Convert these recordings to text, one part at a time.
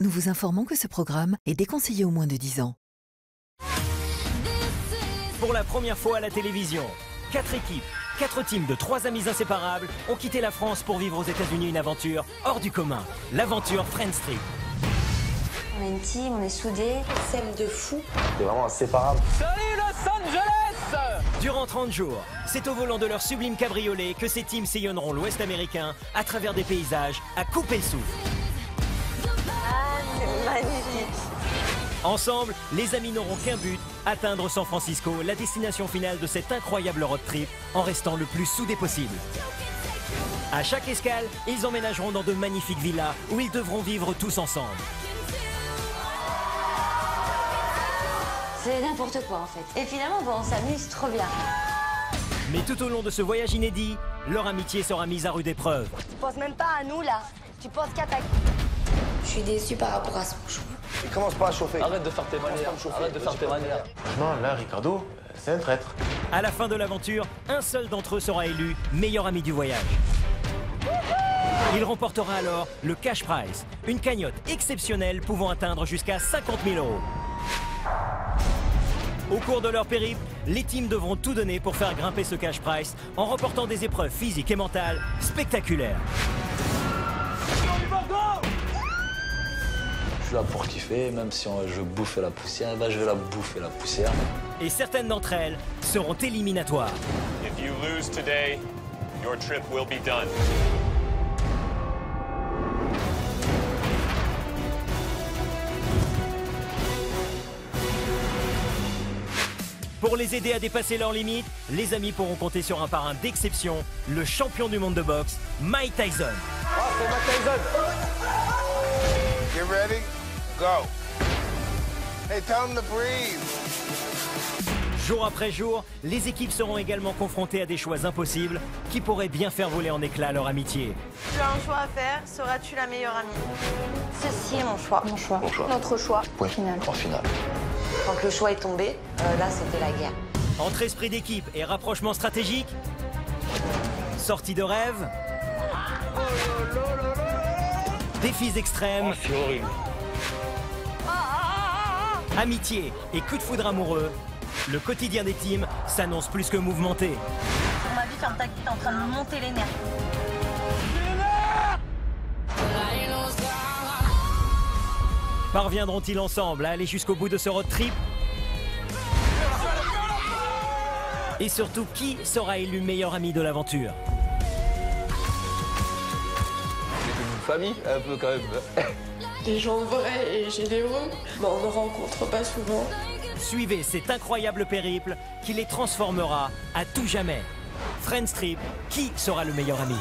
nous vous informons que ce programme est déconseillé aux moins de 10 ans. Pour la première fois à la télévision, 4 équipes, 4 teams de 3 amis inséparables ont quitté la France pour vivre aux États-Unis une aventure hors du commun. L'aventure Friends Trip. On est une team, on est soudés, s'aime de fou. C'est vraiment inséparable. Salut Los Angeles! Durant 30 jours, c'est au volant de leur sublime cabriolet que ces teams sillonneront l'Ouest américain à travers des paysages à couper le souffle. Ah, c'est magnifique. Ensemble, les amis n'auront qu'un but, atteindre San Francisco, la destination finale de cet incroyable road trip, en restant le plus soudés possible. À chaque escale, ils emménageront dans de magnifiques villas où ils devront vivre tous ensemble. C'est n'importe quoi en fait. Et finalement, on s'amuse trop bien. Mais tout au long de ce voyage inédit, leur amitié sera mise à rude épreuve. Tu penses même pas à nous là. Tu penses qu'à ta... Je suis déçue par rapport à son choix. Il commence pas à chauffer. Arrête de faire tes manières. Arrête de faire tes manières. Franchement, là, Ricardo, c'est un traître. À la fin de l'aventure, un seul d'entre eux sera élu meilleur ami du voyage. Il remportera alors le cash prize, une cagnotte exceptionnelle pouvant atteindre jusqu'à 50 000 €. Au cours de leur périple, les teams devront tout donner pour faire grimper ce cash prize en remportant des épreuves physiques et mentales spectaculaires. Je suis là pour kiffer, même si je bouffe la poussière, bah je vais la bouffer la poussière. Et certaines d'entre elles seront éliminatoires. If you lose today, your trip will be done. Pour les aider à dépasser leurs limites, les amis pourront compter sur un parrain d'exception, le champion du monde de boxe, Mike Tyson. Ah, c'est Mike Tyson. You ready? Go. Hey, tell him to breathe. Jour après jour, les équipes seront également confrontées à des choix impossibles qui pourraient bien faire voler en éclats leur amitié. Tu as un choix à faire, seras-tu la meilleure amie? Ceci est mon choix. Mon choix. Notre choix. Point Final. En finale. Quand le choix est tombé, là c'était la guerre. Entre esprit d'équipe et rapprochement stratégique, sortie de rêve, défis extrêmes, C'est horrible. amitié et coup de foudre amoureux, le quotidien des teams s'annonce plus que mouvementé. On m'a vu comme t'es en train de me monter les nerfs. Parviendront-ils ensemble à aller jusqu'au bout de ce road trip? Et surtout, qui sera élu meilleur ami de l'aventure? C'est une famille, un peu quand même. Des gens vrais et généreux, on ne rencontre pas souvent. Suivez cet incroyable périple qui les transformera à tout jamais. Friends Trip, qui sera le meilleur ami?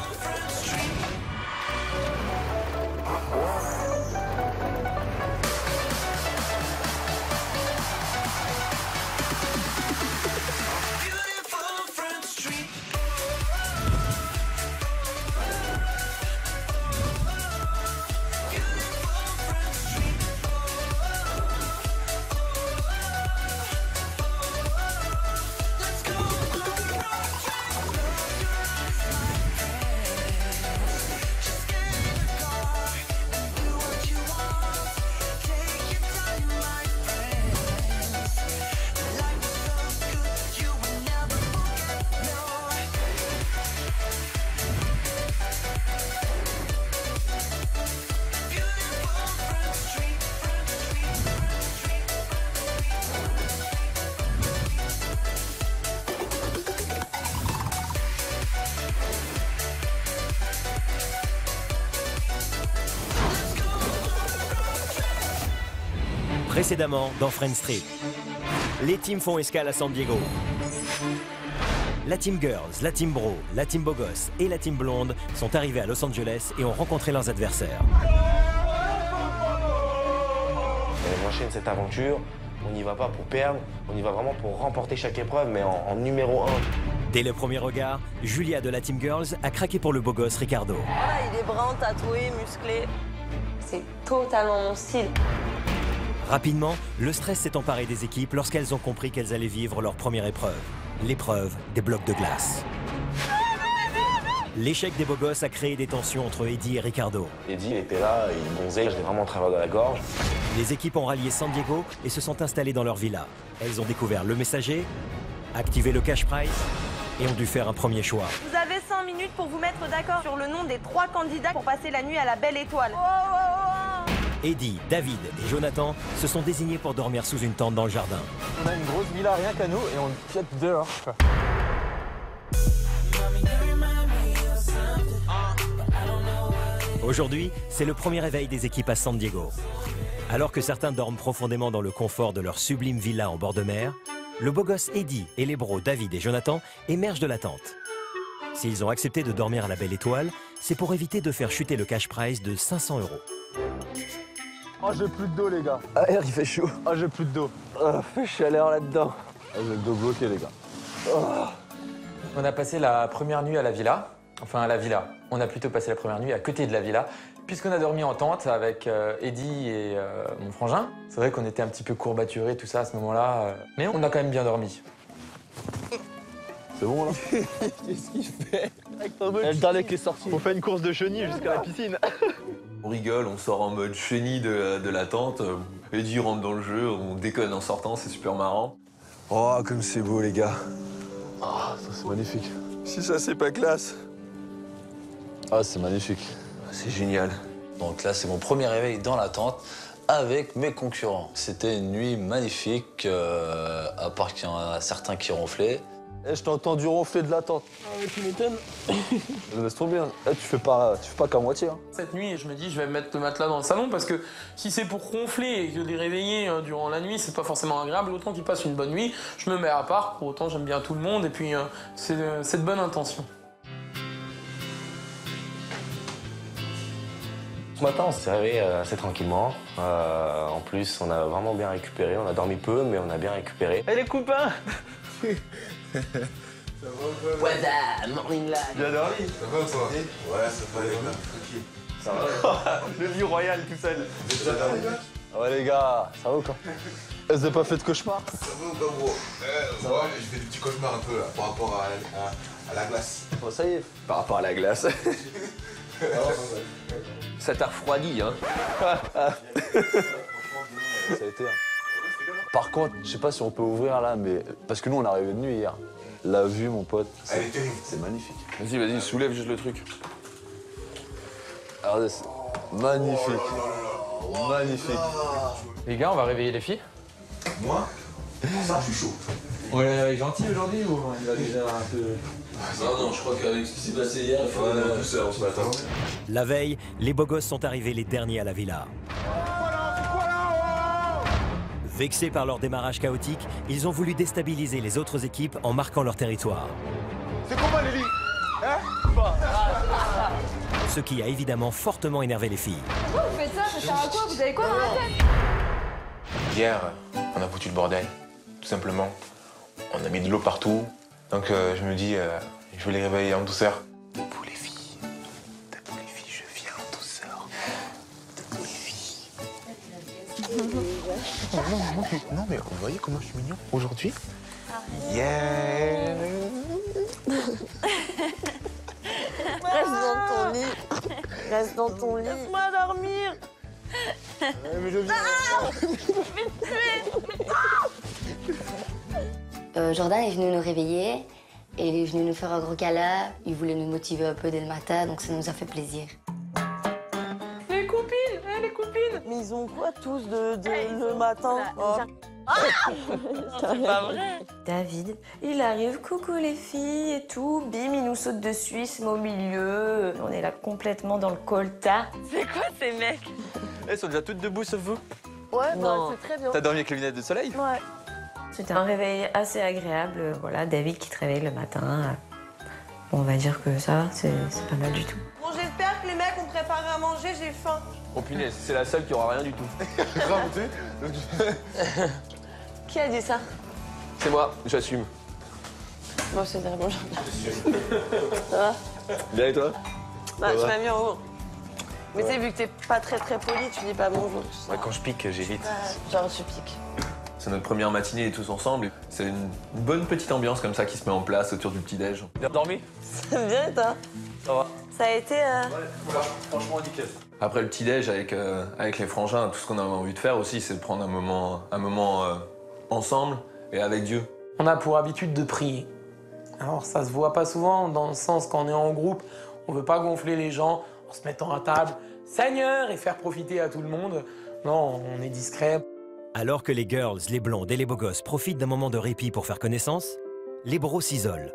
Précédemment dans Friends Trip, les teams font escale à San Diego. La team Girls, la team Bro, la team Beau Gosse et la team Blonde sont arrivés à Los Angeles et ont rencontré leurs adversaires. On enchaîne cette aventure, on n'y va pas pour perdre, on y va vraiment pour remporter chaque épreuve, mais en numéro 1. Dès le premier regard, Julia de la team Girls a craqué pour le beau gosse Ricardo. Voilà, il est brun, tatoué, musclé. C'est totalement mon style. Rapidement, le stress s'est emparé des équipes lorsqu'elles ont compris qu'elles allaient vivre leur première épreuve, l'épreuve des blocs de glace. L'échec des beaux gosses a créé des tensions entre Eddie et Ricardo. Eddie, il était là, il gonzait, je l'ai vraiment au travers de la gorge. Les équipes ont rallié San Diego et se sont installées dans leur villa. Elles ont découvert le messager, activé le cash prize et ont dû faire un premier choix. Vous avez 5 minutes pour vous mettre d'accord sur le nom des 3 candidats pour passer la nuit à la Belle Étoile. Eddie, David et Jonathan se sont désignés pour dormir sous une tente dans le jardin. On a une grosse villa rien qu'à nous et on piète dehors. Aujourd'hui, c'est le premier réveil des équipes à San Diego. Alors que certains dorment profondément dans le confort de leur sublime villa en bord de mer, le beau gosse Eddie et les bros David et Jonathan émergent de la tente. S'ils ont accepté de dormir à la Belle Étoile, c'est pour éviter de faire chuter le cash prize de 500 €. Oh, j'ai plus de dos, les gars. Ah, il fait chaud. Oh, j'ai plus de dos. Oh, fait chaleur là-dedans. Ah, j'ai le dos bloqué, les gars. Oh. On a passé la première nuit à la villa. Enfin, à la villa. On a plutôt passé la première nuit à côté de la villa, puisqu'on a dormi en tente avec Eddie et mon frangin. C'est vrai qu'on était un petit peu courbaturés, tout ça, à ce moment-là. Mais on a quand même bien dormi. C'est bon, là? Qu'est-ce qu'il fait? Le dernier qui est sorti. On fait une course de chenilles jusqu'à la piscine. On rigole, on sort en mode chenille de la tente. Eddie rentre dans le jeu, on déconne en sortant, c'est super marrant. Oh, comme c'est beau, les gars. Ah, ça, c'est magnifique. Si ça, c'est pas classe. Ah, c'est magnifique. C'est génial. Donc là, c'est mon premier réveil dans la tente avec mes concurrents. C'était une nuit magnifique, à part qu'il y en a certains qui ronflaient. Eh, je t'ai entendu ronfler de la tente. Ah ouais, tu m'étonnes. Laisse trop bien. Eh, tu fais pas qu'à moitié. Hein. Cette nuit, je me dis, je vais mettre le matelas dans le salon parce que si c'est pour ronfler et que les réveiller durant la nuit, c'est pas forcément agréable. Autant qu'ils passent une bonne nuit, je me mets à part. Pour autant, j'aime bien tout le monde et puis c'est de bonne intention. Ce matin, on s'est réveillé assez tranquillement. En plus, on a vraiment bien récupéré. On a dormi peu, mais on a bien récupéré. Eh, les copains. Ça va ou quoi? Ouais, morning là. Bien dormi? Ça va ou quoi? Ouais, ça va les gars. Tranquille. Ça va. Le lit royal tout seul. Ça va les gars? Ouais, les gars, ça va ou quoi? Elles n'ont pas fait de cauchemar? Ça va ou quoi, bro? Ouais, je fais des petits cauchemars un peu là, par rapport à la glace. Oh, ça y est. Par rapport à la glace. Ça t'a refroidi, hein? Ça a été. Par contre, je sais pas si on peut ouvrir là, mais parce que nous on est arrivé de nuit hier. La vue, mon pote, c'est magnifique. Vas-y, soulève juste le truc. Regardez, c'est magnifique. Magnifique. Les gars, on va réveiller les filles. Moi? Ça, je suis chaud. On est avec gentil aujourd'hui ou il va déjà un peu... Non, je crois qu'avec ce qui s'est passé hier, il faut aller douceur ce matin. La veille, les beaux gosses sont arrivés les derniers à la villa. Vexés par leur démarrage chaotique, ils ont voulu déstabiliser les autres équipes en marquant leur territoire. C'est comment, Lily? Hein? Ce qui a évidemment fortement énervé les filles. Pourquoi vous faites ça? Ça sert à quoi? Vous avez quoi dans la tête? Hier, on a foutu le bordel, tout simplement. On a mis de l'eau partout. Donc je me dis, je vais les réveiller en douceur. Debout les filles, je viens en douceur. Debout les filles. Non mais vous voyez comment je suis mignon aujourd'hui? Yeah. Reste dans ton lit. Reste dans ton lit. Laisse-moi dormir. Mais je viens. Jordan est venu nous réveiller et il est venu nous faire un gros câlin. Il voulait nous motiver un peu dès le matin, donc ça nous a fait plaisir. Les copines, les copines. Mais ils ont quoi tous le matin? C'est pas vrai. David, il arrive, coucou les filles et tout. Bim, il nous saute dessus, il se met au milieu. On est là complètement dans le colta. C'est quoi ces mecs? Elles sont déjà toutes debout sauf vous. Ouais, bah, c'est très bien. T'as dormi avec les lunettes de soleil? Ouais. C'était un réveil assez agréable. Voilà, David qui te réveille le matin. Bon, on va dire que ça va, c'est pas mal du tout. Bon, j'espère que les mecs ont préparé à manger, j'ai faim. Oh punaise, c'est la seule qui aura rien du tout. Qui a dit ça? C'est moi, j'assume. Bon, c'est très bon. Ça va? Bien et toi? Bah, tu m'as mis en haut. Mais tu sais, vu que t'es pas très poli, tu dis pas bonjour. Ouais, quand je pique, j'évite. Genre, tu piques. C'est notre première matinée tous ensemble. C'est une bonne petite ambiance comme ça qui se met en place autour du petit-déj. Bien dormi? C'est bien, toi? Ça va? Ça a été... Ouais, franchement nickel. Après le petit-déj avec les frangins, tout ce qu'on avait envie de faire aussi, c'est de prendre un moment ensemble et avec Dieu. On a pour habitude de prier. Alors ça se voit pas souvent, dans le sens quand on est en groupe, on veut pas gonfler les gens en se mettant à table, Seigneur, et faire profiter à tout le monde. Non, on est discret. Alors que les girls, les blondes et les beaux gosses profitent d'un moment de répit pour faire connaissance, les bros s'isolent.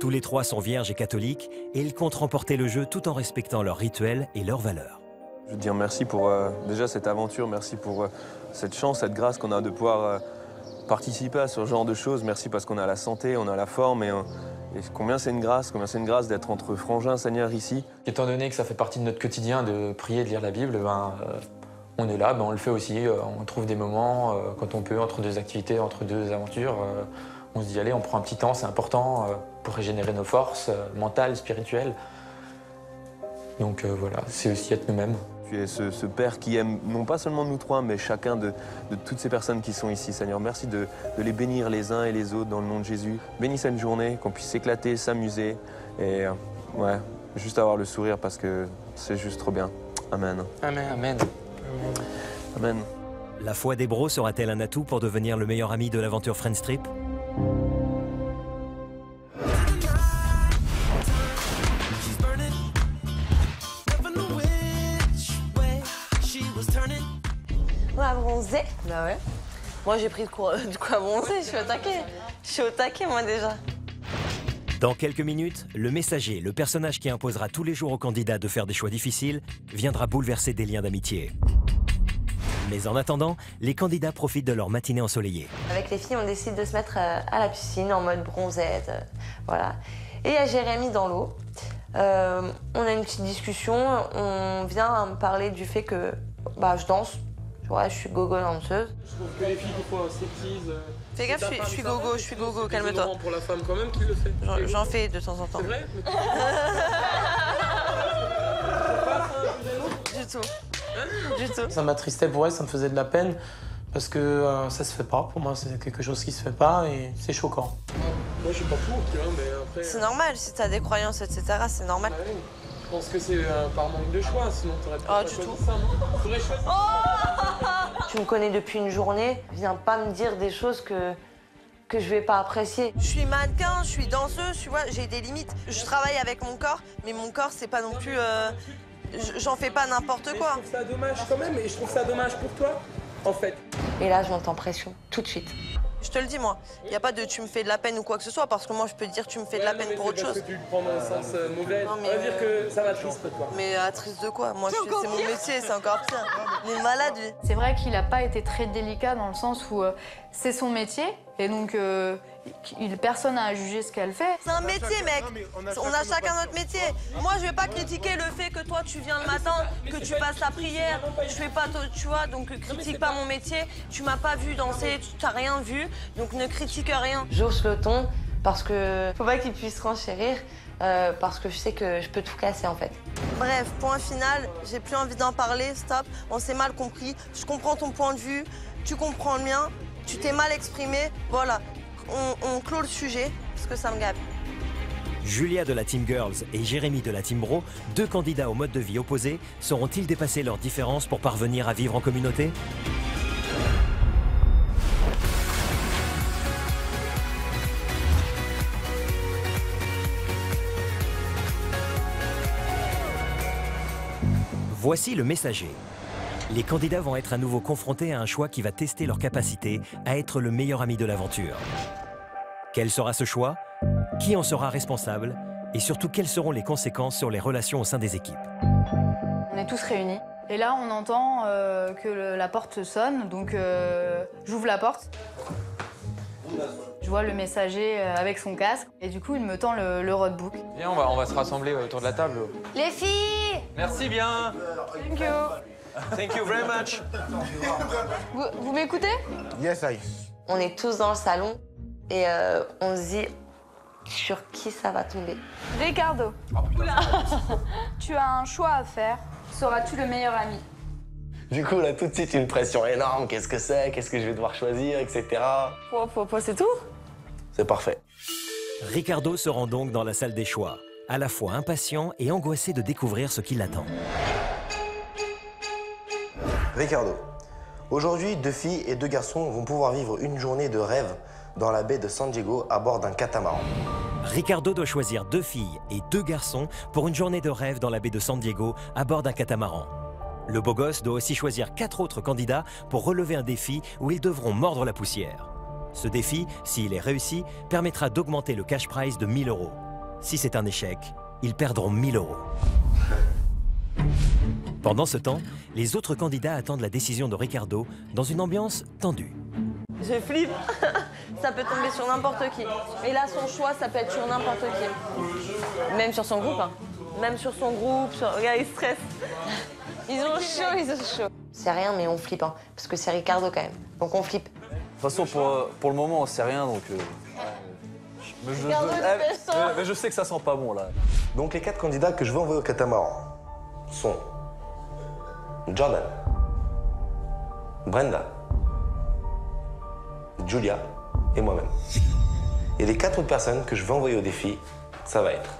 Tous les trois sont vierges et catholiques et ils comptent remporter le jeu tout en respectant leurs rituels et leurs valeurs. Je veux dire merci pour déjà cette aventure, merci pour cette chance, cette grâce qu'on a de pouvoir participer à ce genre de choses. Merci parce qu'on a la santé, on a la forme et combien c'est une grâce d'être entre frangins, Seigneur, ici. Étant donné que ça fait partie de notre quotidien de prier, de lire la Bible, on est là, on le fait aussi. On trouve des moments quand on peut, entre deux activités, entre deux aventures. On se dit, allez, on prend un petit temps, c'est important pour régénérer nos forces mentales, spirituelles. Donc voilà, c'est aussi être nous-mêmes. Tu es ce Père qui aime non pas seulement nous trois, mais chacun de toutes ces personnes qui sont ici, Seigneur. Merci de les bénir les uns et les autres dans le nom de Jésus. Bénis cette journée, qu'on puisse s'éclater, s'amuser et ouais, juste avoir le sourire parce que c'est juste trop bien. Amen. Amen. Amen. Amen. La foi des bros sera-t-elle un atout pour devenir le meilleur ami de l'aventure Friends Trip? On a bronzé. Bah ouais. Moi j'ai pris du coup à bronzer, je suis au taquet moi déjà. Dans quelques minutes, le messager, le personnage qui imposera tous les jours aux candidats de faire des choix difficiles, viendra bouleverser des liens d'amitié. Mais en attendant, les candidats profitent de leur matinée ensoleillée. Avec les filles, on décide de se mettre à la piscine en mode bronzette, voilà. Et il y a Jérémy dans l'eau. On a une petite discussion, on vient me parler du fait que je danse. Ouais, je suis gogo danseuse. Je trouve que les filles qui font un striptease... Fais gaffe, je suis gogo, calme-toi. C'est pour la femme quand même qui le fait. J'en fais de temps en temps. C'est vrai? Du tout. Du tout. Ça m'attristait pour elle, ça me faisait de la peine. Parce que ça se fait pas. Pour moi, c'est quelque chose qui se fait pas et c'est choquant. Moi, je suis pas pour, tu vois, mais après... C'est normal, si t'as des croyances, etc., c'est normal. Ouais, je pense que c'est par manque de choix, sinon t'aurais pas choisi ça, non? T'aurais choisi. Tu me connais depuis une journée, viens pas me dire des choses que je vais pas apprécier. Je suis mannequin, je suis danseuse, tu vois, j'ai des limites. Je travaille avec mon corps, mais mon corps, c'est pas non plus... J'en fais pas n'importe quoi. Je trouve ça dommage quand même, et je trouve ça dommage pour toi, en fait. Et là, je m'entends pression, tout de suite. Je te le dis, moi, il n'y a pas de tu me fais de la peine ou quoi que ce soit, parce que moi, je peux te dire tu me fais de la peine pour autre chose. Parce que tu le prends dans le sens mauvais. On va dire que ça m'attriste, toi. Mais attriste de quoi? Moi, c'est mon métier, c'est encore pire. Il est malade, lui. C'est vrai qu'il n'a pas été très délicat dans le sens où c'est son métier, et donc personne n'a à juger ce qu'elle fait. C'est un métier, mec. On a chacun notre métier. Moi, je vais pas critiquer le fait que toi, tu viens le matin, que tu passes la prière. Je fais pas, tu vois, donc critique pas mon métier. Tu m'as pas vu danser, tu n'as rien vu, donc ne critique rien. J'hausse le ton parce que faut pas qu'il puisse renchérir. Parce que je sais que je peux tout casser en fait. Bref, point final, j'ai plus envie d'en parler, stop, on s'est mal compris, je comprends ton point de vue, tu comprends le mien, tu t'es mal exprimé, voilà, on clôt le sujet parce que ça me gave. Julia de la Team Girls et Jérémy de la Team Bro, deux candidats au mode de vie opposés, sauront-ils dépasser leurs différences pour parvenir à vivre en communauté? Voici le messager. Les candidats vont être à nouveau confrontés à un choix qui va tester leur capacité à être le meilleur ami de l'aventure. Quel sera ce choix? Qui en sera responsable? Et surtout, quelles seront les conséquences sur les relations au sein des équipes? On est tous réunis. Et là, on entend que la porte sonne, donc j'ouvre la porte. Je vois le messager avec son casque, et du coup, il me tend le roadbook. Viens, on va se rassembler autour de la table. Les filles! Merci bien! Thank you! Thank you very much! Vous m'écoutez? Yes, I. On est tous dans le salon et on se dit sur qui ça va tomber. Ricardo, tu as un choix à faire. Seras-tu le meilleur ami? Du coup, là, tout de suite, une pression énorme. Qu'est-ce que c'est? Qu'est-ce que je vais devoir choisir, etc. C'est tout? C'est parfait. Ricardo se rend donc dans la salle des choix. à la fois impatient et angoissé de découvrir ce qui l'attend. Ricardo, aujourd'hui, 2 filles et 2 garçons vont pouvoir vivre une journée de rêve dans la baie de San Diego à bord d'un catamaran. Ricardo doit choisir 2 filles et 2 garçons pour une journée de rêve dans la baie de San Diego à bord d'un catamaran. Le beau gosse doit aussi choisir 4 autres candidats pour relever un défi où ils devront mordre la poussière. Ce défi, s'il est réussi, permettra d'augmenter le cash prize de 1 000 €. Si c'est un échec, ils perdront 1 000 €. Pendant ce temps, les autres candidats attendent la décision de Ricardo dans une ambiance tendue. Je flippe. Ça peut tomber sur n'importe qui. Et là, son choix, ça peut être sur n'importe qui. Même sur son groupe. Hein. Même sur son groupe. Regarde, il stresse. Ils ont chaud, ils ont chaud. C'est rien, mais on flippe. Hein, parce que c'est Ricardo quand même. Donc on flippe. De toute façon, pour le moment, on sait rien, donc... Mais je sais que ça sent pas bon, là. Donc les 4 candidats que je vais envoyer au catamaran sont Jordan, Brenda, Julia et moi-même. Et les 4 autres personnes que je vais envoyer au défi, ça va être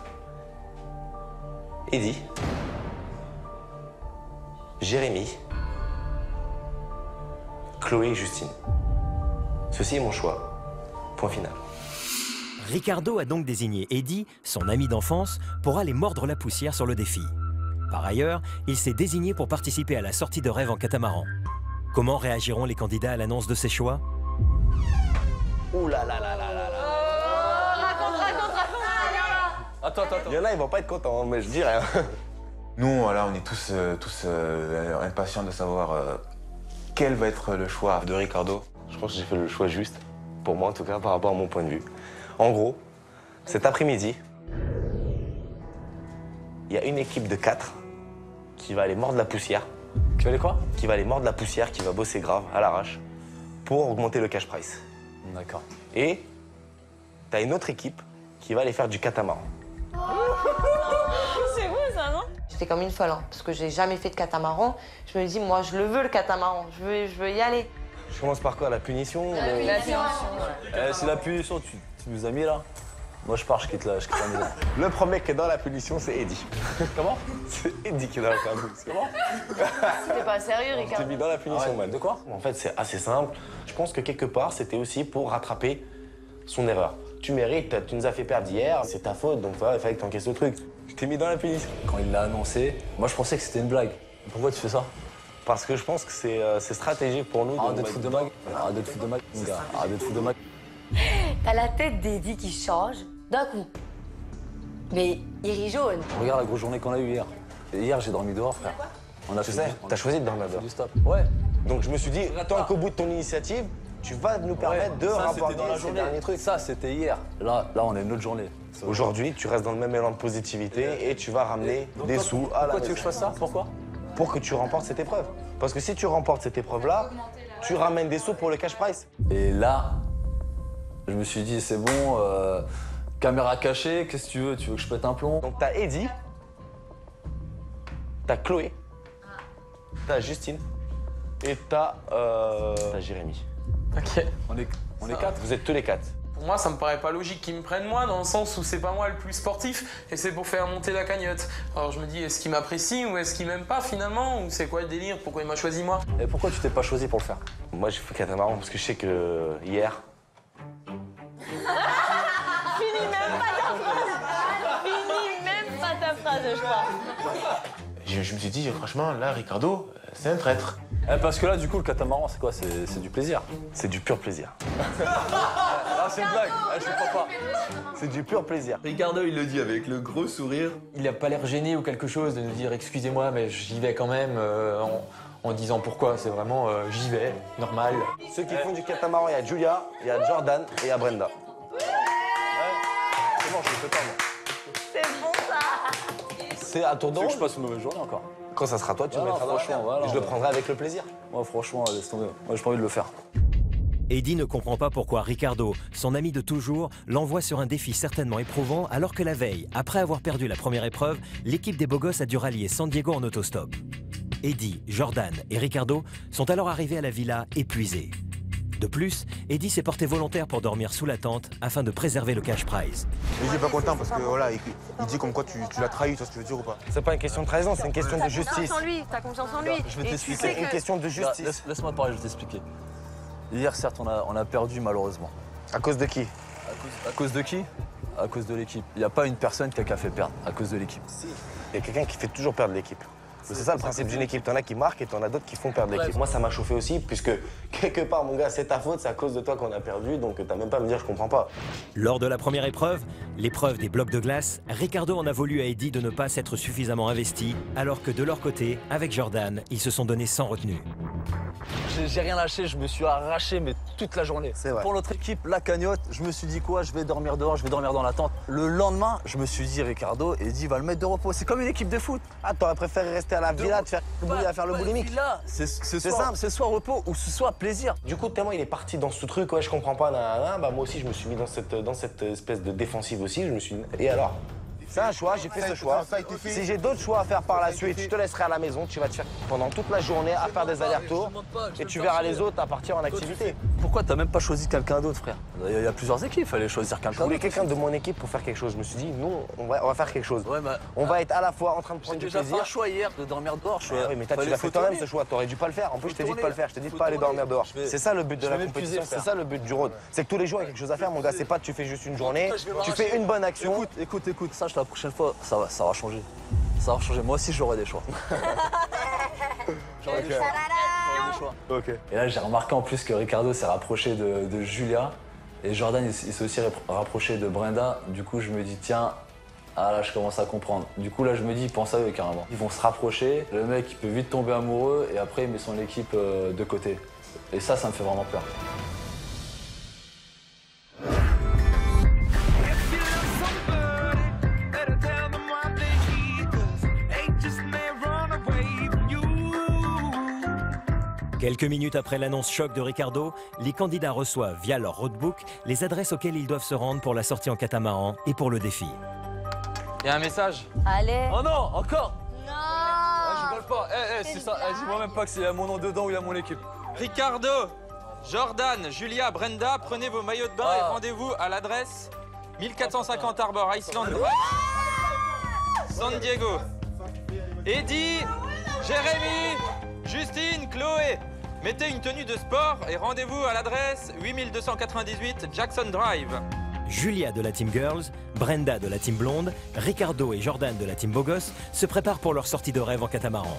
Eddie, Jérémy, Chloé et Justine. Ceci est mon choix. Point final. Ricardo a donc désigné Eddie, son ami d'enfance, pour aller mordre la poussière sur le défi. Par ailleurs, il s'est désigné pour participer à la sortie de rêve en catamaran. Comment réagiront les candidats à l'annonce de ces choix? Ouh là là là là là là. Attends. Il y en a, ils vont pas être contents, mais je dis rien. Nous, voilà, on est tous impatients de savoir quel va être le choix de Ricardo. Je pense que j'ai fait le choix juste, pour moi en tout cas, par rapport à mon point de vue. En gros, cet après-midi, il y a une équipe de 4 qui va aller mordre la poussière. Qui va aller quoi? Qui va aller mordre la poussière, qui va bosser grave, à l'arrache, pour augmenter le cash price. D'accord. Et t'as une autre équipe qui va aller faire du catamaran. C'est beau ça, non? J'étais comme une folle, hein, parce que j'ai jamais fait de catamaran. Je me dis, moi, je le veux, le catamaran. Je veux y aller. Je commence par quoi? La punition? La punition. C'est la punition, tu nous as mis là. Moi je pars, je quitte la maison. Le premier qui est dans la punition, c'est Eddie. Comment? C'est Eddie qui est dans la punition. Comment? C'était pas sérieux, Je Ricardo. t'ai mis dans la punition, man. De quoi? En fait, c'est assez simple. Je pense que quelque part, c'était aussi pour rattraper son erreur. Tu mérites, tu nous as fait perdre hier, c'est ta faute, donc voilà, il fallait que tu encaisses le truc. Je t'ai mis dans la punition. Quand il l'a annoncé, moi je pensais que c'était une blague. Pourquoi tu fais ça? Parce que je pense que c'est stratégique pour nous. Arrête de te foutre de mag. Arrête de te foutre de mag, mon gars. Arrête de te foutre de mag. T'as la tête d'Eddie qui change d'un coup. Mais il rit jaune. Regarde la grosse journée qu'on a eue hier. Et hier, j'ai dormi dehors, frère. Tu sais, t'as choisi de dormir dehors. Du stop. Ouais. Donc je me suis dit, tant qu'au bout de ton initiative, tu vas nous permettre de rapporter ces derniers trucs. Ça, c'était hier. Là, on a une autre journée. Aujourd'hui, tu restes dans le même élan de positivité et tu vas ramener des sous à la Pourquoi tu veux que je fasse ça? Pourquoi? Pour que tu remportes cette épreuve. Parce que si tu remportes cette épreuve-là, tu ramènes des sous pour le cash prize. Et là, je me suis dit, c'est bon, caméra cachée, qu'est-ce que tu veux? Tu veux que je pète un plomb? Donc t'as Eddie, t'as Chloé, t'as Justine et t'as Jérémy. Ok. On est 4? Vous êtes tous les 4. Pour moi, ça me paraît pas logique qu'ils me prennent moi, dans le sens où c'est pas moi le plus sportif et c'est pour faire monter la cagnotte. Alors je me dis, est-ce qu'il m'apprécie ou est-ce qu'il m'aime pas finalement? Ou c'est quoi le délire? Pourquoi il m'a choisi moi? Et pourquoi tu t'es pas choisi pour le faire? Moi, j'ai fait catamaran parce que je sais que hier. Finis même pas ta phrase. Finis même pas ta phrase, je crois. Je me suis dit, franchement, là, Ricardo, c'est un traître. Parce que là, du coup, le catamaran, c'est quoi? C'est du plaisir. C'est du pur plaisir. Ah, c'est une blague. Je comprends pas. C'est du pur plaisir. Ricardo, il le dit avec le gros sourire. Il a pas l'air gêné ou quelque chose de nous dire excusez-moi, mais j'y vais quand même en disant pourquoi. C'est vraiment j'y vais, normal. Ceux qui font du catamaran, il y a Julia, il y a Jordan et il y a Brenda. Ouais. C'est bon, je le fais pas moi. C'est bon ça. C'est à tour de Tu veux que rôle. je passe une mauvaise journée encore? Quand ça sera toi, tu me Voilà, mettras dans la franchement, merde. voilà, Et je le ouais. prendrai avec le plaisir. Moi, franchement, laisse tomber. Moi, j'ai pas envie de le faire. Eddie ne comprend pas pourquoi Ricardo, son ami de toujours, l'envoie sur un défi certainement éprouvant alors que la veille, après avoir perdu la première épreuve, l'équipe des beaux gosses a dû rallier San Diego en autostop. Eddie, Jordan et Ricardo sont alors arrivés à la villa épuisés. De plus, Eddie s'est porté volontaire pour dormir sous la tente afin de préserver le cash prize. Il est pas content parce que voilà, il dit comme quoi tu l'as trahi, tu vois ce que je veux dire ou pas? C'est pas une question de trahison, c'est une question de justice. T'as confiance en lui. Je vais t'expliquer. C'est une question de justice. Laisse-moi parler, je vais t'expliquer. Hier, certes, on a perdu malheureusement. À cause de qui? À cause de qui? À cause de l'équipe. Il n'y a pas une personne qui a fait perdre à cause de l'équipe. Si. Il y a quelqu'un qui fait toujours perdre l'équipe. C'est ça le principe d'une équipe. T'en as qui marquent et t'en as d'autres qui font perdre l'équipe. Moi, ça m'a chauffé aussi, puisque quelque part, mon gars, c'est ta faute, c'est à cause de toi qu'on a perdu, donc t'as même pas à me dire je comprends pas. Lors de la première épreuve, l'épreuve des blocs de glace, Ricardo en a voulu à Eddie de ne pas s'être suffisamment investi, alors que de leur côté, avec Jordan, ils se sont donnés sans retenue. J'ai rien lâché, je me suis arraché, mais toute la journée. C'est vrai. Pour notre équipe, la cagnotte, je me suis dit quoi? Je vais dormir dehors, je vais dormir dans la tente. Le lendemain, je me suis dit, Ricardo, Eddie va le mettre de repos. C'est comme une équipe de foot. Ah, t'aurais préféré rester à la villa, à faire le boulimique? C'est simple, c'est soit repos ou ce soit plaisir. Du coup, tellement il est parti dans ce truc, ouais, je comprends pas, bah moi aussi, je me suis mis dans cette espèce de défensive aussi, je me suis dit, et alors? C'est un choix, j'ai fait ce choix. Si j'ai d'autres choix à faire par la suite, je te laisserai à la maison. Tu vas te faire pendant toute la journée à faire des allers-retours et tu verras les autres à partir en activité. Pourquoi t'as même pas choisi quelqu'un d'autre, frère? Il y a plusieurs équipes, il fallait choisir quelqu'un d'autre. Je voulais quelqu'un de mon équipe pour faire quelque chose. Je me suis dit, nous, on va faire quelque chose. Ouais, on va être à la fois en train de prendre du plaisir. J'ai déjà fait un choix hier de dormir dehors. Oui, mais tu l'as fait toi-même ce choix. T'aurais dû pas le faire. En plus, je t'ai dit de pas le faire. Je t'ai dit de pas aller dormir dehors. C'est ça le but de la compétition. C'est ça le but du road. C'est que tous les jours, il y a quelque chose à faire, mon gars. C'est pas tu fais juste une journée. Tu fais une bonne action. Écoute. Sache la prochaine fois, ça va changer. Ça va changer. Moi aussi, j'aurai des choix. J'aurai des choix. Ok. Et là, j'ai remarqué en plus que Ricardo s'est rapproché de Julia. Et Jordan, il s'est aussi rapproché de Brenda. Du coup, je me dis, tiens, ah là, je commence à comprendre. Du coup, là, je me dis, pense à eux carrément. Ils vont se rapprocher. Le mec, il peut vite tomber amoureux. Et après, il met son équipe de côté. Et ça me fait vraiment peur. Quelques minutes après l'annonce choc de Ricardo, les candidats reçoivent via leur roadbook les adresses auxquelles ils doivent se rendre pour la sortie en catamaran et pour le défi. Il y a un message. Allez. Oh non, encore? Non. Je rigole pas. C'est ça. Dis-moi même pas que c'est mon nom dedans ou il y a mon équipe. Ricardo, Jordan, Julia, Brenda, prenez vos maillots de bain et rendez-vous à l'adresse 1450 Harbor Island, San Diego. Eddie, Jérémy, Justine, Chloé, mettez une tenue de sport et rendez-vous à l'adresse 8298 Jackson Drive. Julia de la Team Girls, Brenda de la Team Blonde, Ricardo et Jordan de la Team Beau Gosse se préparent pour leur sortie de rêve en catamaran.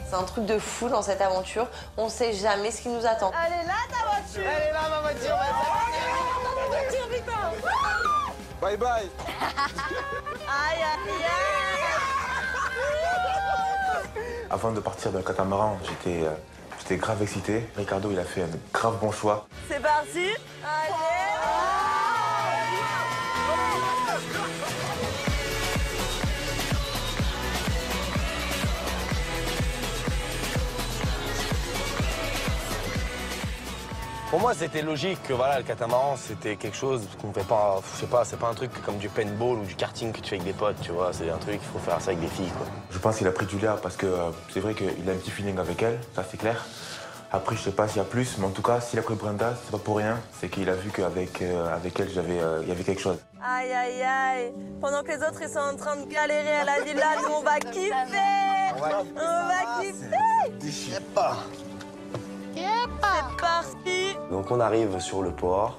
C'est un truc de fou dans cette aventure. On sait jamais ce qui nous attend. Elle est là ta voiture. Elle est là ma voiture. Bye bye. Aïe, aïe, Avant de partir dans le catamaran, j'étais grave excité. Ricardo, il a fait un grave bon choix. C'est parti. Allez. Pour moi, c'était logique que voilà, le catamaran, c'était quelque chose qu'on fait pas, je sais pas, c'est pas un truc comme du paintball ou du karting que tu fais avec des potes, tu vois. C'est un truc, il faut faire ça avec des filles, quoi. Je pense qu'il a pris Julia parce que c'est vrai qu'il a un petit feeling avec elle, ça c'est clair. Après, je sais pas s'il y a plus, mais en tout cas, s'il a pris Brenda, c'est pas pour rien. C'est qu'il a vu qu'avec elle, il y avait quelque chose. Aïe, aïe, aïe. Pendant que les autres, ils sont en train de galérer à la villa, nous, on va kiffer. On va kiffer. Je sais pas. C'est parti. Donc on arrive sur le port,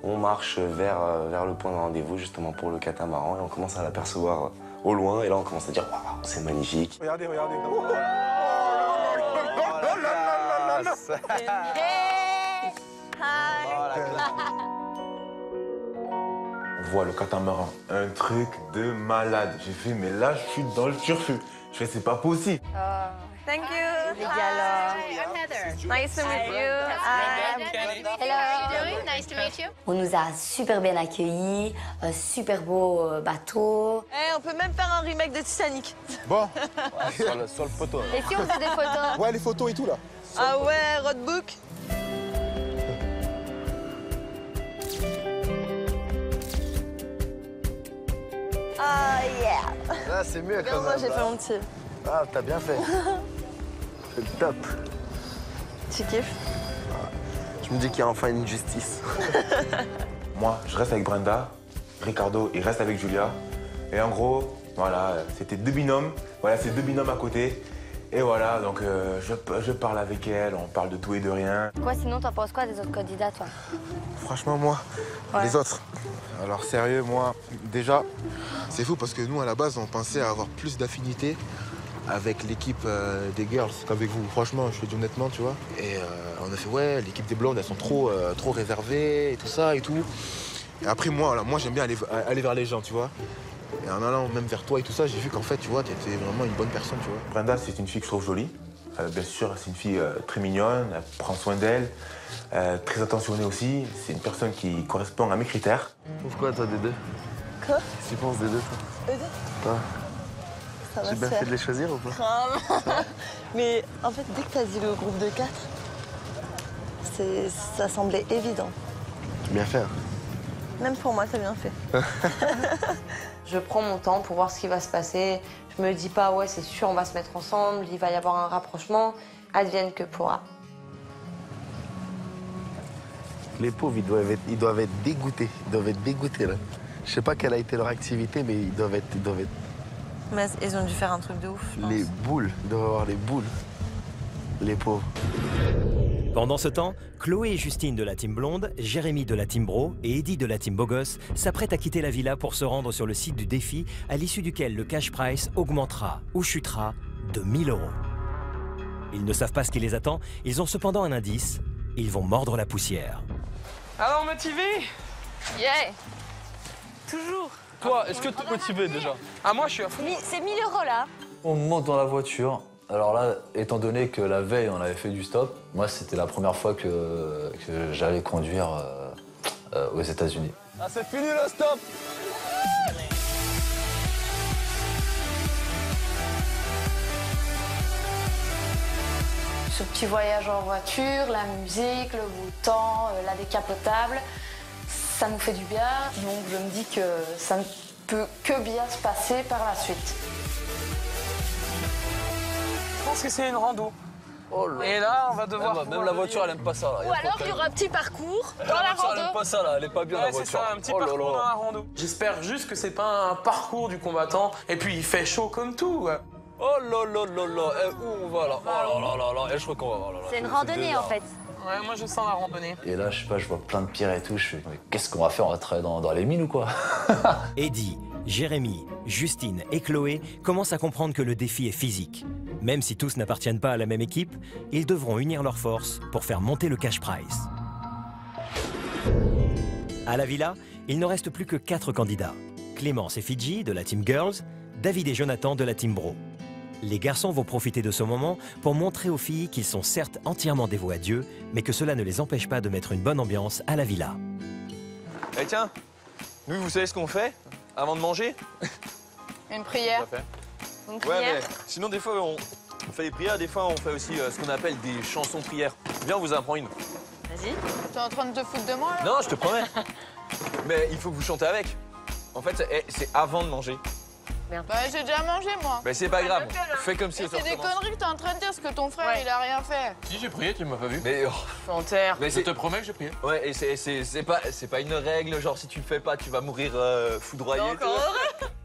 on marche vers le point de rendez-vous justement pour le catamaran et on commence à l'apercevoir au loin et là on commence à dire waouh, c'est magnifique. Regardez. On voit le catamaran, un truc de malade. J'ai fait, mais là, je suis dans le turfu. Je fais, c'est pas possible. Thank you. Les gars. I'm Heather. Nice to meet you. Hello. How are you doing? Nice to meet you. On nous a super bien accueillis, un super beau bateau. On peut même faire un remake de Titanic. Bon. Sur le poteau. Et si on fait des photos? Ouais, les photos et tout là. Ah ouais, roadbook. Ah yeah. Là, c'est mieux quand même. Moi, j'ai fait mon petit. Ah, t'as bien fait. C'est top. Tu kiffes? Tu me dis qu'il y a enfin une justice. Moi, je reste avec Brenda, Ricardo, il reste avec Julia. Et en gros, voilà, c'était 2 binômes. Voilà, c'est 2 binômes à côté. Et voilà, donc je parle avec elle, on parle de tout et de rien. Quoi, sinon, t'en penses quoi des autres candidats, toi? Franchement, moi, les autres. Alors sérieux, moi, déjà, c'est fou parce que nous, à la base, on pensait avoir plus d'affinité avec l'équipe des girls qu'avec vous. Franchement, je te dis honnêtement, tu vois. Et on a fait, ouais, l'équipe des blondes, elles sont trop réservées et tout ça et tout. Et après, moi j'aime bien aller vers les gens, tu vois. Et en allant même vers toi et tout ça, j'ai vu qu'en fait, tu vois, t'étais vraiment une bonne personne, tu vois. Brenda, c'est une fille que je trouve jolie. Bien sûr, c'est une fille très mignonne, elle prend soin d'elle, très attentionnée aussi. C'est une personne qui correspond à mes critères. Tu penses quoi, toi, des deux? Quoi? Tu penses des deux, toi? Eux deux? Toi? Ça va J'ai se bien faire. fait de les choisir ou pas? Grave. Mais en fait, dès que t'as dit le groupe de 4, ça semblait évident. Bien fait. Même pour moi, t'as bien fait. Je prends mon temps pour voir ce qui va se passer. Je me dis pas, ouais, c'est sûr, on va se mettre ensemble, il va y avoir un rapprochement. Advienne que pourra. Les pauvres, ils doivent être dégoûtés. Ils doivent être dégoûtés, là. Je sais pas quelle a été leur activité, mais ils doivent être... Mais ils ont dû faire un truc de ouf. Les boules, ils doivent avoir les boules. Les pauvres. Pendant ce temps, Chloé et Justine de la team blonde, Jérémy de la team bro et Eddie de la team beau gosse s'apprêtent à quitter la villa pour se rendre sur le site du défi, à l'issue duquel le cash prize augmentera ou chutera de 1 000 €. Ils ne savent pas ce qui les attend, ils ont cependant un indice, ils vont mordre la poussière. Alors, motivé? Yeah. Toujours. Toi, est-ce que tu es motivé déjà? Ah, moi, je suis à fond. C'est 1 000 € là. On monte dans la voiture. Alors là, étant donné que la veille, on avait fait du stop, moi, c'était la première fois que j'allais conduire aux États-Unis. Ah, c'est fini le stop! Ce petit voyage en voiture, la musique, le beau temps, la décapotable, ça nous fait du bien. Donc je me dis que ça ne peut que bien se passer par la suite. Je pense que c'est une rando. Et là, on va devoir. Même la voiture, elle aime pas ça. Là. Ou alors, il y aura un petit parcours dans La la voiture, elle aime rando. pas ça, là. Elle est pas bien, la Ouais, c'est voiture. ça, un petit parcours dans la rando. J'espère juste que c'est pas un parcours du combattant. Et puis, il fait chaud comme tout. Oh là là là là, où on va là? Oh là là là là, je crois qu'on va voir là. C'est une randonnée, en fait. Ouais, moi, je sens la randonnée. Et là, je sais pas, je vois plein de pierres et tout. Je fais, mais qu'est-ce qu'on va faire? On va travailler dans les mines ou quoi? Eddie, Jérémy, Justine et Chloé commencent à comprendre que le défi est physique. Même si tous n'appartiennent pas à la même équipe, ils devront unir leurs forces pour faire monter le cash prize. À la villa, il ne reste plus que 4 candidats. Clémence et Fidji de la team Girls, David et Jonathan de la team Bro. Les garçons vont profiter de ce moment pour montrer aux filles qu'ils sont certes entièrement dévoués à Dieu, mais que cela ne les empêche pas de mettre une bonne ambiance à la villa. Eh tiens, nous, vous savez ce qu'on fait avant de manger? Une prière. Ouais, mais sinon, des fois, on fait des prières, des fois, on fait aussi ce qu'on appelle des chansons prières. Viens, on vous apprend une. Vas-y. Tu es en train de te foutre de moi là? Non, je te promets. Mais il faut que vous chantez avec. En fait, c'est avant de manger. Bah, j'ai déjà mangé moi. Mais c'est pas grave, fais comme si Mais c'est des conneries que t'es en train de dire, parce que ton frère il a rien fait. Si j'ai prié, tu m'as pas vu. Mais Chanteur. Mais je te promets que j'ai prié. Ouais, et c'est pas une règle, genre si tu le fais pas, tu vas mourir foudroyé.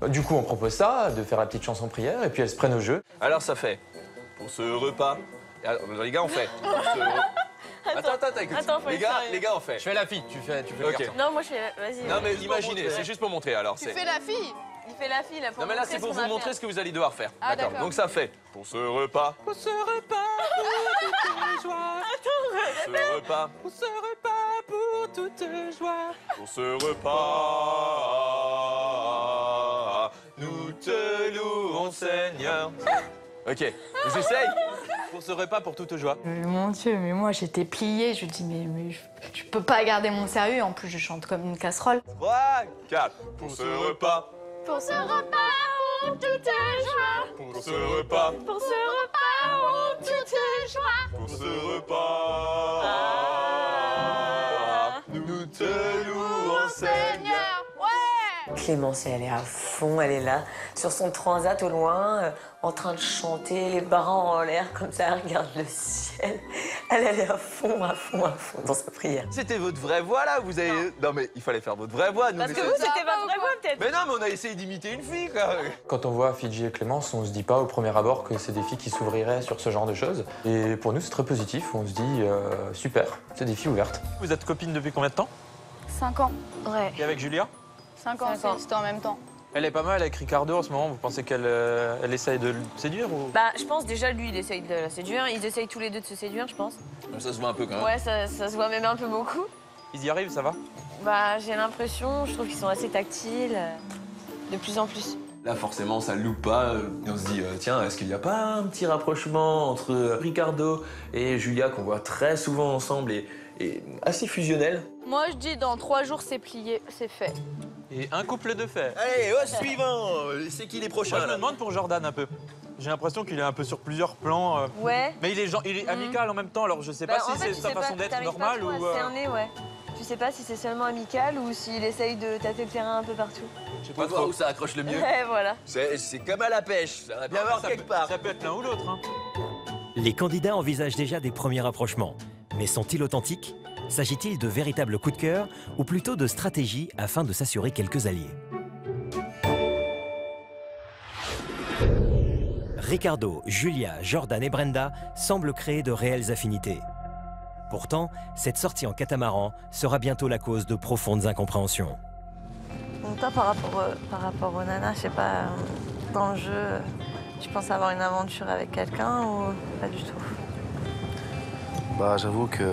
Du coup, on propose ça, de faire la petite chanson prière, et puis elles se prennent au jeu. Alors ça fait pour ce repas. Alors, les gars, on fait. Attends, écoute. Attends, faut les être gars, sérieux. les gars, on fait. Je fais la fille, tu fais le Ok. garçon. Non, moi, je fais. Vas-y. Non, mais imaginez, c'est juste pour montrer. Alors, Tu c'est. fais la fille. Il fait la fille là pour Non, mais là, montrer c'est pour ce qu'on vous a montrer fait. ce que vous allez devoir faire. Ah, d'accord. Donc ça fait pour ce repas. Pour ce repas, pour toute joie. Pour ce repas. Pour ce repas, pour toute joie. Pour ce repas, nous te louons, Seigneur. Ok, vous essayez? Pour ce repas, pour toute joie. Mon Dieu, mais moi j'étais pliée, je dis mais je peux pas garder mon sérieux, en plus je chante comme une casserole. 3, 4. Pour ce repas. Pour ce repas, où tout est joie. Pour ce repas. Pour ce repas, où tout est joie. Pour ce repas, nous te louons, Seigneur. Ouais. Clémence, elle est à fond, elle est là, sur son transat au loin, en train de chanter, les bras en l'air, comme ça, elle regarde le ciel. Elle est à fond dans sa prière. C'était votre vraie voix là, vous avez... Non mais il fallait faire votre vraie voix. Nous, Parce que vous, c'était votre vraie voix peut-être. Mais non, mais on a essayé d'imiter une fille quoi. Quand on voit Fidji et Clémence, on se dit pas au premier abord que c'est des filles qui s'ouvriraient sur ce genre de choses. Et pour nous, c'est très positif. On se dit super, c'est des filles ouvertes. Vous êtes copine depuis combien de temps? 5 ans. Ouais. Et avec Julia? 5 ans, c'était en même temps. Elle est pas mal avec Ricardo en ce moment. Vous pensez qu'elle elle essaye de le séduire ou... Bah, je pense déjà, lui, il essaye de la séduire. Ils essayent tous les deux de se séduire, je pense. Ça se voit un peu quand même. Ouais, ça se voit même un peu beaucoup. Ils y arrivent, ça va? Bah, j'ai l'impression, je trouve qu'ils sont assez tactiles, de plus en plus. Là, forcément, ça loupe pas. Et on se dit, tiens, est-ce qu'il n'y a pas un petit rapprochement entre Ricardo et Julia qu'on voit très souvent ensemble et assez fusionnel? Moi, je dis dans 3 jours, c'est plié, c'est fait. Et un couple de fait. Allez, au suivant. C'est qui les prochains? Moi, je me demande pour Jordan un peu. J'ai l'impression qu'il est un peu sur plusieurs plans. Ouais. Mais il est amical en même temps, alors je sais pas si c'est sa façon d'être normale ou... Cerner, ouais. Tu sais pas si c'est seulement amical ou s'il essaye de tâter le terrain un peu partout. Je sais pas voir où ça accroche le mieux. Ouais, voilà. C'est comme à la pêche, ça va bien voir quelque part. Ça peut être l'un ou l'autre. Hein. Les candidats envisagent déjà des premiers rapprochements. Mais sont-ils authentiques? S'agit-il de véritables coups de cœur ou plutôt de stratégies afin de s'assurer quelques alliés? Ricardo, Julia, Jordan et Brenda semblent créer de réelles affinités. Pourtant, cette sortie en catamaran sera bientôt la cause de profondes incompréhensions. Donc toi, par rapport aux nanas, je sais pas, dans le jeu, tu penses avoir une aventure avec quelqu'un ou pas du tout? Bah, j'avoue que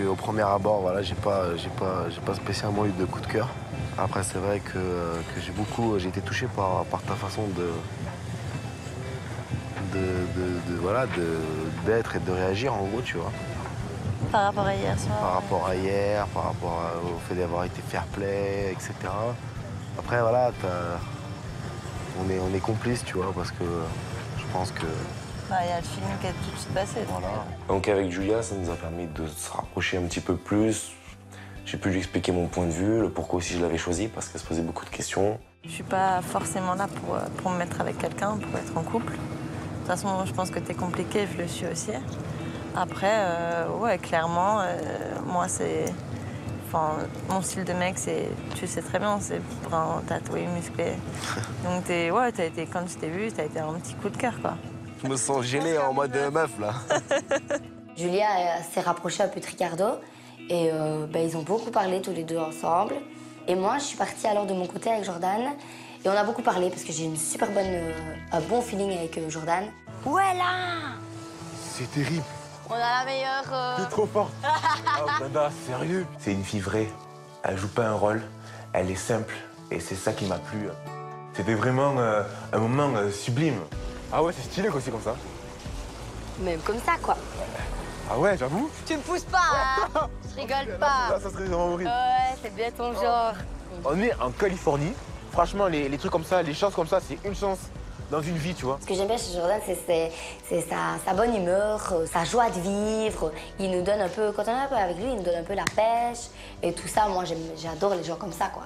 au premier abord, voilà, j'ai pas spécialement eu de coup de cœur. Après, c'est vrai que j'ai été touché par ta façon d'être et de réagir, en gros, tu vois. Par rapport à hier soir? Par rapport à hier, par rapport au fait d'avoir été fair-play, etc. Après, voilà, on est complices, tu vois, parce que je pense que... Bah, y a le feeling qui est tout de suite passé. Voilà. Donc avec Julia, ça nous a permis de se rapprocher un petit peu plus. J'ai pu lui expliquer mon point de vue, le pourquoi aussi je l'avais choisi, parce qu'elle se posait beaucoup de questions. Je suis pas forcément là pour me mettre avec quelqu'un, pour être en couple. De toute façon, je pense que t'es compliqué, je le suis aussi. Après, ouais, clairement, moi, c'est... Enfin, mon style de mec, c'est... Tu sais très bien, c'est brun, tatoué, musclé. Donc, quand tu t'es vu, t'as été un petit coup de cœur, quoi. Je me sens gêné en mode meuf, là. Julia s'est rapprochée un peu de Ricardo et ils ont beaucoup parlé tous les deux ensemble. Et moi, je suis partie alors de mon côté avec Jordan et on a beaucoup parlé parce que j'ai un bon feeling avec Jordan. Ouais, là! C'est terrible. On a la meilleure... T'es trop forte. Ah, Brenda, sérieux? C'est une fille vraie. Elle joue pas un rôle. Elle est simple. Et c'est ça qui m'a plu. C'était vraiment un moment sublime. Ah ouais, c'est stylé aussi comme ça. Même comme ça, quoi. Ah ouais, j'avoue. Tu me pousses pas, hein? Je rigole pas. Là, ça serait vraiment horrible. Ouais, c'est bien ton genre. On est en Californie. Franchement, les trucs comme ça, les chances comme ça, c'est une chance dans une vie, tu vois. Ce que j'aime bien chez Jordan, c'est sa bonne humeur, sa joie de vivre. Il nous donne un peu, quand on est un peu avec lui, il nous donne un peu la pêche et tout ça. Moi, j'adore les gens comme ça, quoi.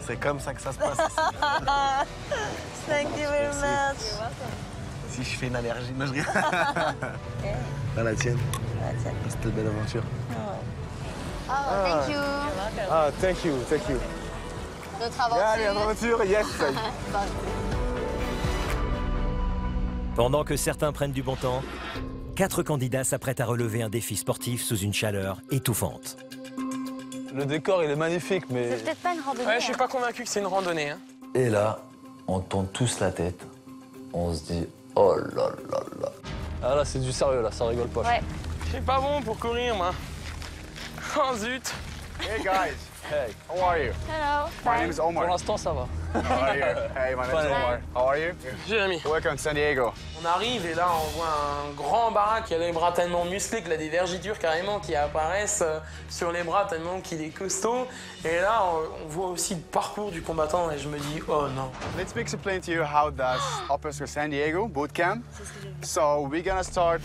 C'est comme ça que ça se passe. Thank you very much. Si je fais une allergie, moi je rien. Là, la tienne. La tienne. C'était une belle aventure. Oh, thank you. Ah, thank you. Notre aventure. Allez, aventure, yes. Pendant que certains prennent du bon temps, 4 candidats s'apprêtent à relever un défi sportif sous une chaleur étouffante. Le décor, il est magnifique, mais... C'est peut-être pas une randonnée. Ouais, je suis pas convaincu que c'est une randonnée. Hein. Et là, on tourne tous la tête. On se dit, oh là là là. Ah là, c'est du sérieux, là, ça rigole pas. Ouais. Je suis pas bon pour courir, moi. Oh zut. Hey guys. Hey, how are you? Hello. My name is Omar. Pour l'instant, ça va. How are you? Hey, my name is Omar. How are you? Jérémy. Welcome to San Diego. On arrive et là on voit un grand baraque qui a les bras tellement musclés qu'il a des vergitures carrément qui apparaissent sur les bras tellement qu'il est costaud. Et là on voit aussi le parcours du combattant et je me dis oh non. Let's me explain to you how does Officer San Diego boot camp. So we're gonna start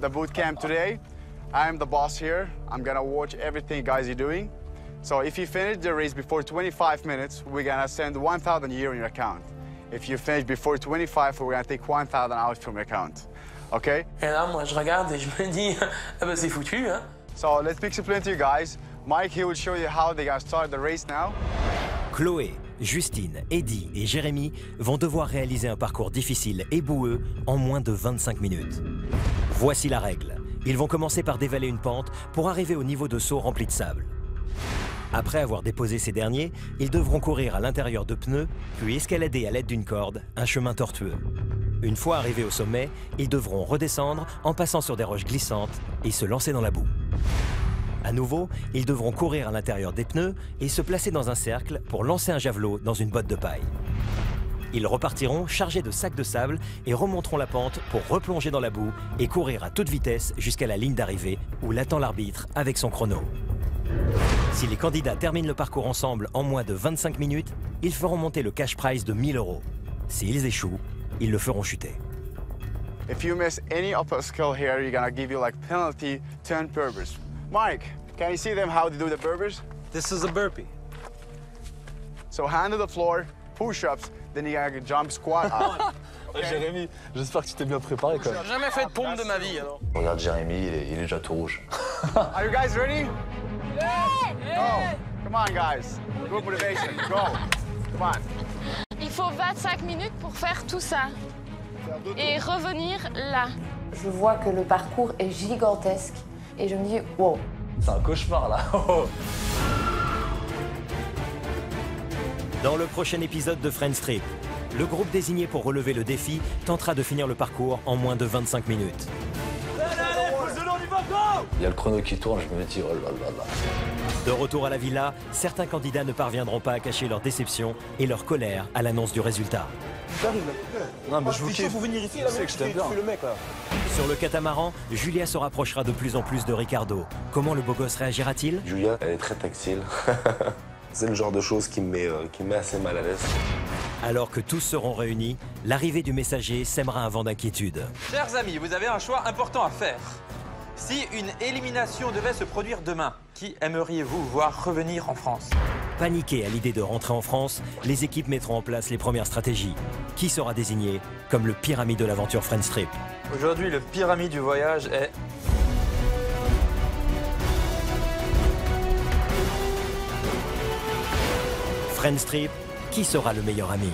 the boot camp today. I'm the boss here. I'm gonna watch everything guys are doing. So if you finish the race before 25 minutes, we're gonna send 1,000 euro in your account. If you finish before 25, we're gonna take 1,000 out from your account. okay? Et là, moi, je regarde et je me dis, ah ben c'est foutu, hein. So let me explain to you guys. Mike, he will show you how they're gonna start the race now. Chloé, Justine, Eddie et Jérémy vont devoir réaliser un parcours difficile et boueux en moins de 25 minutes. Voici la règle. Ils vont commencer par dévaler une pente pour arriver au niveau de saut rempli de sable. Après avoir déposé ces derniers, ils devront courir à l'intérieur de pneus, puis escalader à l'aide d'une corde un chemin tortueux. Une fois arrivés au sommet, ils devront redescendre en passant sur des roches glissantes et se lancer dans la boue. À nouveau, ils devront courir à l'intérieur des pneus et se placer dans un cercle pour lancer un javelot dans une botte de paille. Ils repartiront chargés de sacs de sable et remonteront la pente pour replonger dans la boue et courir à toute vitesse jusqu'à la ligne d'arrivée où l'attend l'arbitre avec son chrono. Si les candidats terminent le parcours ensemble en moins de 25 minutes, ils feront monter le cash prize de 1 000 €. S'ils échouent, ils le feront chuter. If you miss any obstacle here, you're gonna give you like penalty 10 burpees. Mike, can you see them how they do the burpees? This is a burpee. So hand to the floor, push-ups, then you gotta jump squat up. Okay. Jérémy, j'espère que tu t'es bien préparé quand même. J'ai jamais fait de pompe de ma vie, alors. Regarde Jérémy, il est déjà tout rouge. Are you guys ready? Go! Come on, guys. Good motivation. Go. Come on. Il faut 25 minutes pour faire tout ça. Et revenir là. Je vois que le parcours est gigantesque et je me dis, wow. C'est un cauchemar là. Dans le prochain épisode de Friends Trip, le groupe désigné pour relever le défi tentera de finir le parcours en moins de 25 minutes. Il y a le chrono qui tourne, je me dis oh là là là. De retour à la villa, certains candidats ne parviendront pas à cacher leur déception et leur colère à l'annonce du résultat. Non mais je vous kiffe. Tu sais que je t'aime bien. Sur le catamaran, Julia se rapprochera de plus en plus de Ricardo. Comment le beau gosse réagira-t-il? Julia, elle est très tactile. C'est le genre de choses qui me met assez mal à l'aise. Alors que tous seront réunis, l'arrivée du messager sèmera un vent d'inquiétude. Chers amis, vous avez un choix important à faire. Si une élimination devait se produire demain, qui aimeriez-vous voir revenir en France? Paniqués à l'idée de rentrer en France, les équipes mettront en place les premières stratégies. Qui sera désigné comme le pire ami de l'aventure Friends Trip? Aujourd'hui, le pire ami du voyage est... Friends Trip, qui sera le meilleur ami?